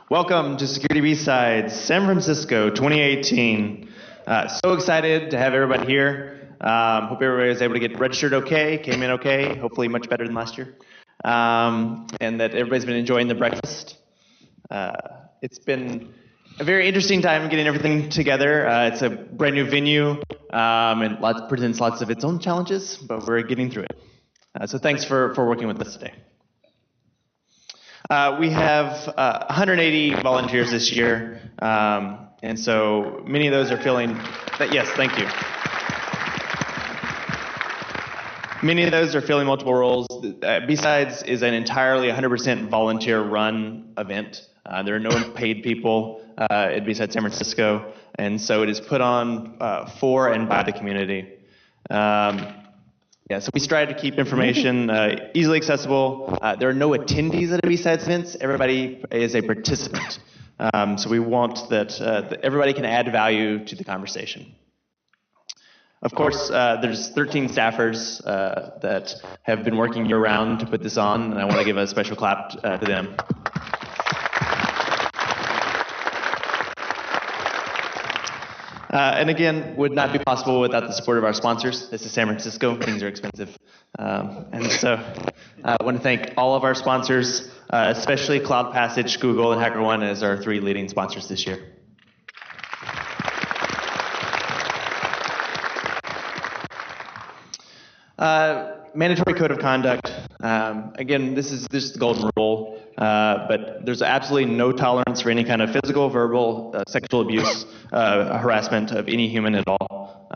Welcome to Security B-Sides, San Francisco 2018. So excited to have everybody here. Hope everybody was able to get registered okay, came in okay, hopefully much better than last year. And that everybody's been enjoying the breakfast. It's been a very interesting time getting everything together. It's a brand new venue and presents lots of its own challenges, but we're getting through it. So thanks for working with us today. We have 180 volunteers this year, and so many of those are filling, yes, thank you. Many of those are filling multiple roles. B-Sides is an entirely 100% volunteer-run event. There are no paid people at B-Sides San Francisco, and so it is put on for and by the community. So we strive to keep information easily accessible. There are no attendees at a B-Sides events. Everybody is a participant. So we want that everybody can add value to the conversation. Of course, there's 13 staffers that have been working year-round to put this on, and I want to give a special clap to them. And again, would not be possible without the support of our sponsors. This is San Francisco, things are expensive. And so I want to thank all of our sponsors, especially Cloud Passage, Google, and HackerOne as our three leading sponsors this year. Mandatory code of conduct. Again, this is the golden rule, but there's absolutely no tolerance for any kind of physical, verbal, sexual abuse, harassment of any human at all.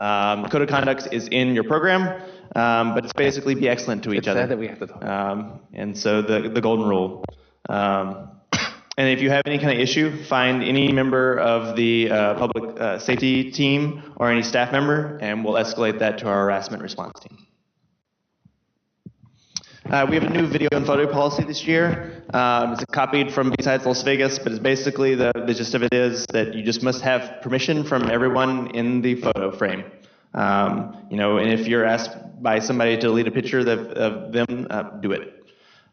Code of conduct is in your program, but it's basically be excellent to each other. It's sad that we have to talk. And so the golden rule. And if you have any kind of issue, find any member of the public safety team or any staff member, and we'll escalate that to our harassment response team. We have a new video and photo policy this year. It's copied from B-Sides Las Vegas, but it's basically the gist of it is that you just must have permission from everyone in the photo frame. And if you're asked by somebody to delete a picture of them, do it.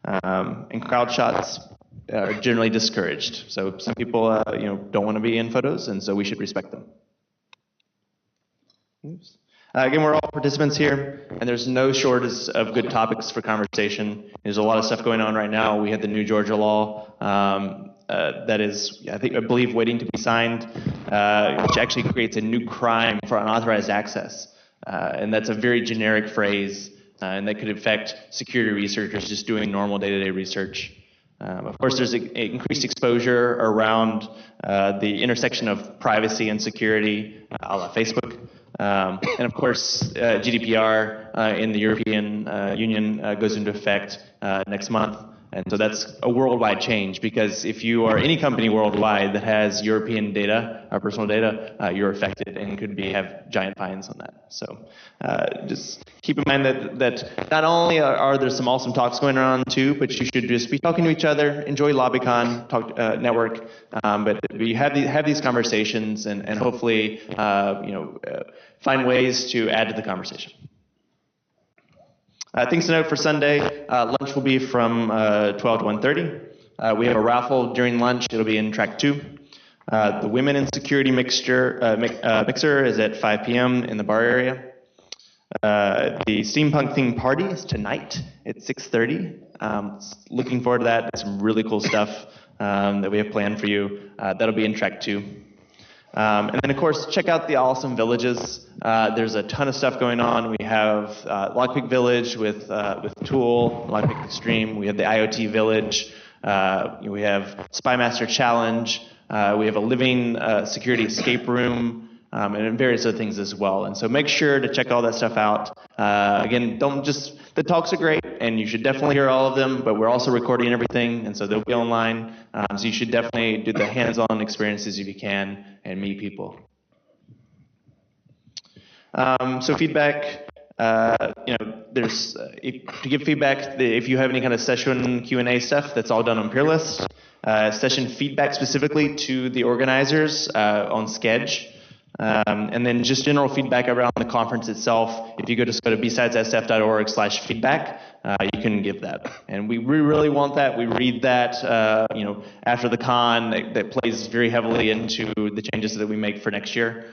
And crowd shots are generally discouraged. So some people, don't want to be in photos, and so we should respect them. Oops. Again, we're all participants here, and there's no shortage of good topics for conversation. There's a lot of stuff going on right now. We had the new Georgia law that is, I believe, waiting to be signed, which actually creates a new crime for unauthorized access. And that's a very generic phrase, and that could affect security researchers just doing normal day-to-day research. Of course, there's increased exposure around the intersection of privacy and security, a la Facebook. And of course, GDPR in the European Union goes into effect next month. And so that's a worldwide change, because if you are any company worldwide that has European data, or personal data, you're affected and could have giant fines on that. So just keep in mind that not only are there some awesome talks going on too, but you should just be talking to each other, enjoy LobbyCon, talk, network, but you have these conversations and hopefully find ways to add to the conversation. Things to note for Sunday, lunch will be from 12 to 1:30. We have a raffle during lunch. It'll be in track 2. The Women in Security mixer is at 5 p.m. in the bar area. The Steampunk Theme Party is tonight at 6:30. Looking forward to that. There's some really cool stuff that we have planned for you. That'll be in track 2. And then, of course, check out the awesome villages. There's a ton of stuff going on. We have Lockpick Village with Tool, Lockpick Extreme. We have the IoT Village. We have Spymaster Challenge. We have a living security escape room, and various other things as well. And so make sure to check all that stuff out. Again, the talks are great, and you should definitely hear all of them, but we're also recording everything, and so they'll be online. So you should definitely do the hands-on experiences if you can and meet people. So feedback, there's to give feedback, if you have any kind of session Q&A stuff, that's all done on Peerless. Session feedback specifically to the organizers on Sketch. And then just general feedback around the conference itself. If you go to bsidessf.org/feedback, you can give that. And we really want that. We read that, after the con. That plays very heavily into the changes that we make for next year.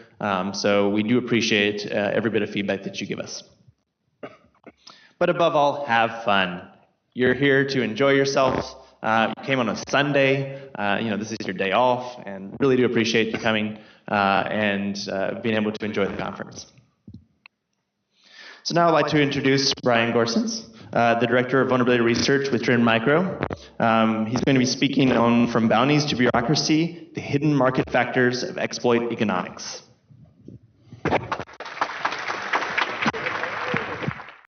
So we do appreciate every bit of feedback that you give us. But above all, have fun. You're here to enjoy yourself. You came on a Sunday. This is your day off, and really do appreciate you coming and being able to enjoy the conference. So now I'd like to introduce Brian Gorsens, the Director of Vulnerability Research with Trend Micro. He's going to be speaking on From Bounties to Bureaucracy, the Hidden Market Factors of Exploit Economics.